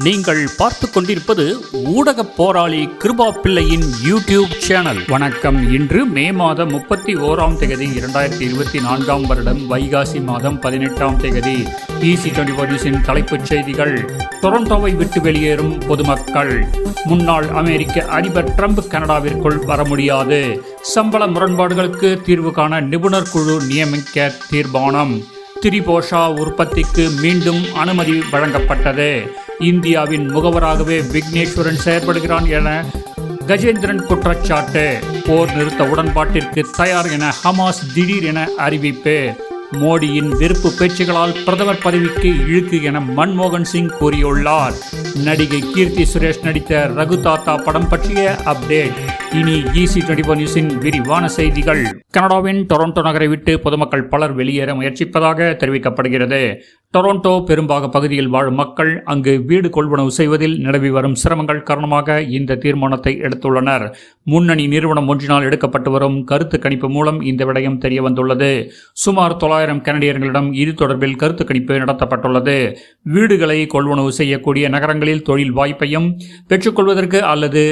நீங்கள் பார்த்து கொண்டிருப்பது ஊடக போராளி கிருபா பிள்ளையின் யூடியூப் சேனல். வணக்கம். இன்று மே மாதம் 31ஆம் தேதி 2024ஆம் வருடம் வைகாசி மாதம் 18ஆம் தேதி. EC24 தலைப்புச் செய்திகள். டொரண்டோவை விட்டு வெளியேறும் பொதுமக்கள். முன்னாள் அமெரிக்க அதிபர் ட்ரம்ப் கனடாவிற்குள் வர முடியாது. சம்பள முரண்பாடுகளுக்கு தீர்வு காண நிபுணர் குழு நியமிக்க தீர்மானம். திரிபோஷா உற்பத்திக்கு மீண்டும் அனுமதி வழங்கப்பட்டது. இந்தியாவின் முகவராகவே விக்னேஸ்வரன் செயல்படுகிறான் என கஜேந்திரன் குற்றச்சாட்டு. போர் நிறுத்த உடன்பாட்டிற்கு தயார் என ஹமாஸ் திடீர் என அறிவிப்பு. மோடியின் வெறுப்பு பேச்சுகளால் பிரதமர் பதவிக்கு இழுக்கு என மன்மோகன் சிங் கூறியுள்ளார். நடிகை கீர்த்தி சுரேஷ் நடித்த ரகு தாத்தா படம் பற்றிய அப்டேட். இனி EC24 விரிவான செய்திகள். கனடாவின் டொரண்டோ நகரை விட்டு பொதுமக்கள் பலர் வெளியேற முயற்சிப்பதாக தெரிவிக்கப்படுகிறது. டொரண்டோ பெரும்பாக பகுதியில் வாழும் மக்கள் அங்கு வீடு கொள்வனவு செய்வதில் நிலவி வரும் சிரமங்கள் காரணமாக இந்த தீர்மானத்தை எடுத்துள்ளனர். முன்னணி நிறுவனம் ஒன்றினால் எடுக்கப்பட்டு வரும் கருத்து கணிப்பு மூலம் இந்த விடயம் தெரிய வந்துள்ளது. சுமார் 900 கனடியர்களிடம் இது தொடர்பில் கருத்து கணிப்பு நடத்தப்பட்டுள்ளது. வீடுகளை கொள்வனவு செய்யக்கூடிய நகரங்களில் தொழில் வாய்ப்பையும் பெற்றுக்கொள்வதற்கு அல்லது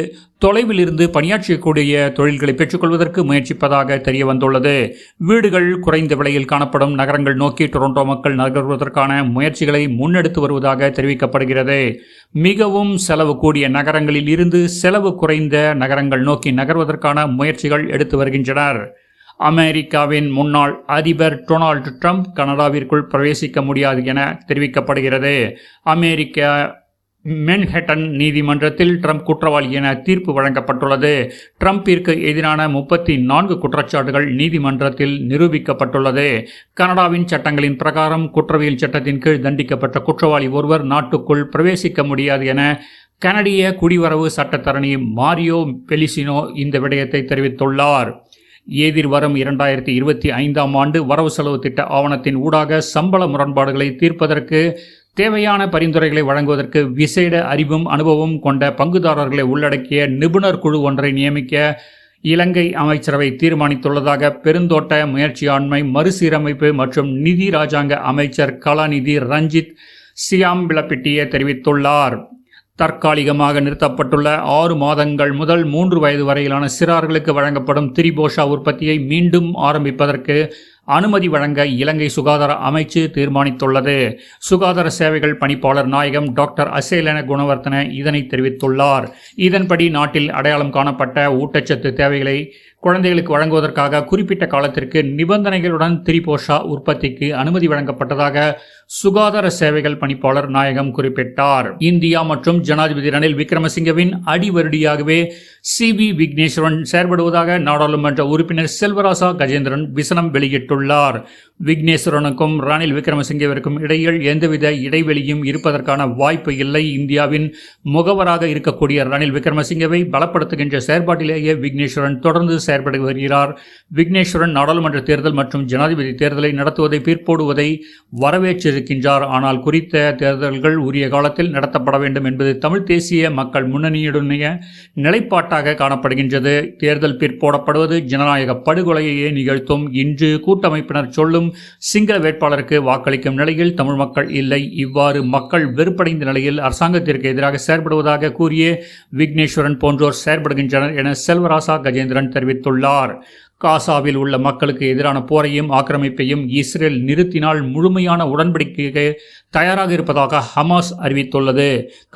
தொலைவில் இருந்து பணியாற்றக்கூடிய தொழில்களை பெற்றுக்கொள்வதற்கு முயற்சிப்பதாக தெரிய வந்துள்ளது. வீடுகள் குறைந்த விலையில் காணப்படும் நகரங்கள் நோக்கி டொரண்டோ மக்கள் நகர்வதற்கான முயற்சிகளை முன்னெடுத்து வருவதாக தெரிவிக்கப்படுகிறது. மிகவும் செலவு கூடிய நகரங்களில் இருந்து செலவு குறைந்த நகரங்கள் நோக்கி நகர்வதற்கான முயற்சிகள் எடுத்து வருகின்றனர். அமெரிக்காவின் முன்னாள் அதிபர் டொனால்டு ட்ரம்ப் கனடாவிற்குள் பிரவேசிக்க முடியாது என தெரிவிக்கப்படுகிறது. அமெரிக்க மென்ஹட்டன் நீதிமன்றத்தில் ட்ரம்ப் குற்றவாளி என தீர்ப்பு வழங்கப்பட்டுள்ளது. ட்ரம்பிற்கு எதிரான 34 குற்றச்சாட்டுகள் நீதிமன்றத்தில் நிரூபிக்கப்பட்டுள்ளது. கனடாவின் சட்டங்களின் பிரகாரம் குற்றவியல் சட்டத்தின் கீழ் தண்டிக்கப்பட்ட குற்றவாளி ஒருவர் நாட்டுக்குள் பிரவேசிக்க முடியாது என கனடிய குடிவரவு சட்டத்தரணி மாரியோ பெலிசினோ இந்த விடயத்தை தெரிவித்துள்ளார். எதிர்வரும் 2025ஆம் ஆண்டு வரவு செலவு திட்ட ஆவணத்தின் ஊடாக சம்பள முரண்பாடுகளை தீர்ப்பதற்கு தேவையான பரிந்துரைகளை வழங்குவதற்கு விசேட அறிவும் அனுபவம் கொண்ட பங்குதாரர்களை உள்ளடக்கிய நிபுணர் குழு ஒன்றை நியமிக்க இலங்கை அமைச்சரவை தீர்மானித்துள்ளதாக பெருந்தோட்ட முயற்சியாண்மை மறுசீரமைப்பு மற்றும் நிதி ராஜாங்க அமைச்சர் கலாநிதி ரஞ்சித் சியாம்பிளப்பிட்டிய தெரிவித்துள்ளார். தற்காலிகமாக நிறுத்தப்பட்டுள்ள 6 மாதங்கள் முதல் 3 வயது வரையிலான சிறார்களுக்கு வழங்கப்படும் திரிபோஷா உற்பத்தியை மீண்டும் ஆரம்பிப்பதற்கு அனுமதி வழங்க இலங்கை சுகாதார அமைச்சு தீர்மானித்துள்ளது. சுகாதார சேவைகள் பணிப்பாளர் நாயகம் டாக்டர் அசேலன குணவர்த்தன இதனை தெரிவித்துள்ளார். இதன்படி நாட்டில் அடையாளம் காணப்பட்ட ஊட்டச்சத்து தேவைகளை குழந்தைகளுக்கு வழங்குவதற்காக குறிப்பிட்ட காலத்திற்கு நிபந்தனைகளுடன் திரிபோஷா உற்பத்திக்கு அனுமதி வழங்கப்பட்டதாக சுகாதார சேவைகள் பணிப்பாளர் நாயகம் குறிப்பிட்டார். இந்தியா மற்றும் ஜனாதிபதி ரணில் விக்ரமசிங்கவின் அடிவருடியாகவே CB விக்னேஸ்வரன் செயல்படுவதாக நாடாளுமன்ற உறுப்பினர் செல்வராசா கஜேந்திரன் விசனம் வெளியிட்டுள்ளார். விக்னேஸ்வரனுக்கும் ரணில் விக்ரமசிங்கவிற்கும் இடையில் எந்தவித இடைவெளியும் இருப்பதற்கான வாய்ப்பு இல்லை. இந்தியாவின் முகவராக இருக்கக்கூடிய ரணில் விக்ரமசிங்கவை பலப்படுத்துகின்ற செயற்பாட்டிலேயே விக்னேஸ்வரன் தொடர்ந்து செயற்பட்டு வருகிறார். விக்னேஸ்வரன் நாடாளுமன்ற தேர்தல் மற்றும் ஜனாதிபதி தேர்தலை நடத்துவதை பிற்போடுவதை வரவேற்றிருக்கின்றார். ஆனால் குறித்த தேர்தல்கள் உரிய காலத்தில் நடத்தப்பட வேண்டும் என்பது தமிழ் தேசிய மக்கள் முன்னணியுடைய நிலைப்பாட்டாக காணப்படுகின்றது. தேர்தல் பிற்போடப்படுவது ஜனநாயக படுகொலையையே நிகழ்த்தும். இன்று கூட்டமைப்பினர் சொல்லும் சிங்கள வேட்பாளருக்கு வாக்களிக்கும் நிலையில் தமிழ் மக்கள் இல்லை. இவ்வாறு மக்கள் வெறுப்படைந்த நிலையில் அரசாங்கத்திற்கு எதிராக செயற்படுவதாக கூறிய விக்னேஸ்வரன் போன்றோர் செயற்படுகின்றனர் என செல்வராசா கஜேந்திரன் தெரிவித்துள்ளார். காசாவில் உள்ள மக்களுக்கு எதிரான போரையும் ஆக்கிரமிப்பையும் இஸ்ரேல் நிறுத்தினால் முழுமையான உடன்படிக்கைக்கு தயாராக இருப்பதாக ஹமாஸ் அறிவித்துள்ளது.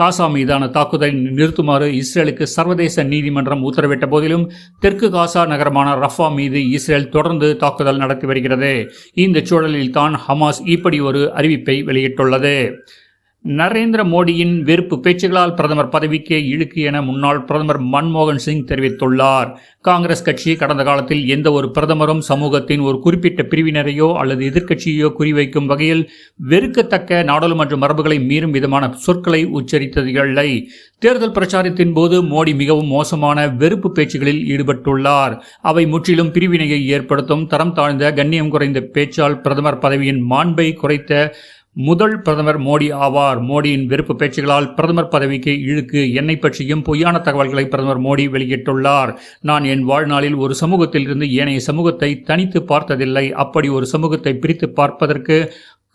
காசா மீதான தாக்குதலை நிறுத்துமாறு இஸ்ரேலுக்கு சர்வதேச நீதிமன்றம் உத்தரவிட்ட போதிலும் தெற்கு காசா நகரமான ரஃபா மீது இஸ்ரேல் தொடர்ந்து தாக்குதல் நடத்தி வருகிறது. இந்த சூழலில் தான் ஹமாஸ் இப்படி ஒரு அறிவிப்பை வெளியிட்டுள்ளது. நரேந்திர மோடியின் வெறுப்பு பேச்சுகளால் பிரதமர் பதவிக்கே இழுக்கு என முன்னாள் பிரதமர் மன்மோகன் சிங் தெரிவித்துள்ளார். காங்கிரஸ் கட்சி கடந்த காலத்தில் எந்த ஒரு பிரதமரும் சமூகத்தின் ஒரு குறிப்பிட்ட பிரிவினரையோ அல்லது எதிர்க்கட்சியோ குறிவைக்கும் வகையில் வெறுக்கத்தக்க நாடாளுமன்ற மரபுகளை மீறும் விதமான சொற்களை உச்சரித்ததில்லை. தேர்தல் பிரச்சாரத்தின் போது மோடி மிகவும் மோசமான வெறுப்பு பேச்சுகளில் ஈடுபட்டுள்ளார். அவை முற்றிலும் பிரிவினையை ஏற்படுத்தும் தரம் தாழ்ந்த கண்ணியம் குறைந்த பேச்சால் பிரதமர் பதவியின் மாண்பை குறைத்த முதல் பிரதமர் மோடி ஆவார். மோடியின் வெறுப்பு பேச்சுகளால் பிரதமர் பதவிக்கு இழுக்கு. என்னை பற்றியும் பொய்யான தகவல்களை பிரதமர் மோடி வெளியிட்டுள்ளார். நான் என் வாழ்நாளில் ஒரு சமூகத்தில் இருந்து ஏனைய சமூகத்தை தனித்து பார்த்ததில்லை. அப்படி ஒரு சமூகத்தை பிரித்து பார்ப்பதற்கு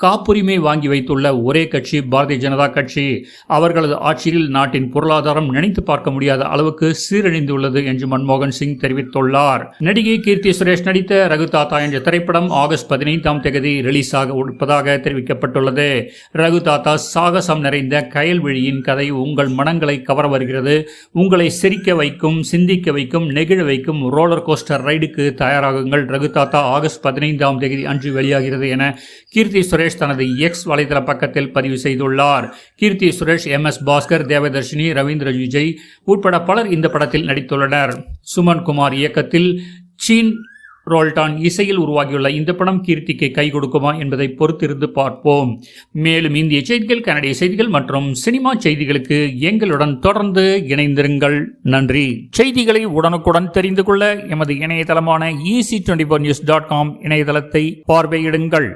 காப்புரிமை வாங்கி வைத்துள்ள ஒரே கட்சி பாரதிய ஜனதா கட்சி. அவர்களது ஆட்சியில் நாட்டின் பொருளாதாரம் நினைத்து பார்க்க முடியாத அளவுக்கு சீரழிந்துள்ளது என்று மன்மோகன் சிங் தெரிவித்துள்ளார். நடிகை கீர்த்தி சுரேஷ் நடித்த ரகு தாத்தா என்ற திரைப்படம் ஆகஸ்ட் 15ஆம் தேதி ரிலீஸ் ஆக இருப்பதாக தெரிவிக்கப்பட்டுள்ளது. ரகு தாத்தா சாகசம் நிறைந்த கயல்விழியின் கதை உங்கள் மனங்களை கவர வருகிறது. உங்களை சிரிக்க வைக்கும், சிந்திக்க வைக்கும், நெகிழ வைக்கும் ரோலர் கோஸ்டர் ரைடுக்கு தயாராகுங்கள். ரகு தாத்தா ஆகஸ்ட் 15ஆம் தேதி அன்று வெளியாகிறது என கீர்த்தி சுரேஷ் தனது எக்ஸ் வலைதள பக்கத்தில் பதிவு செய்துள்ளார். கீர்த்தி சுரேஷ், MS பாஸ்கர், தேவதர்ஷினி, ரவீந்திர விஜய் உட்பட பலர் இந்த படத்தில் நடித்துள்ளனர். சுமன் குமார் இயக்கத்தில் சீன் ரோல்டான் இசையில் உருவாகியுள்ள இந்த படம் கீர்த்திக்கு கை கொடுக்குமா என்பதை பொறுத்திருந்து பார்ப்போம். மேலும் இந்திய செய்திகள், கனடிய செய்திகள் மற்றும் சினிமா செய்திகளுக்கு எங்களுடன் தொடர்ந்து இணைந்திருங்கள். நன்றி. செய்திகளை உடனுக்குடன் தெரிந்து கொள்ள எமது இணையதளமான easy24news.com இணையதளத்தை பார்வையிடுங்கள்.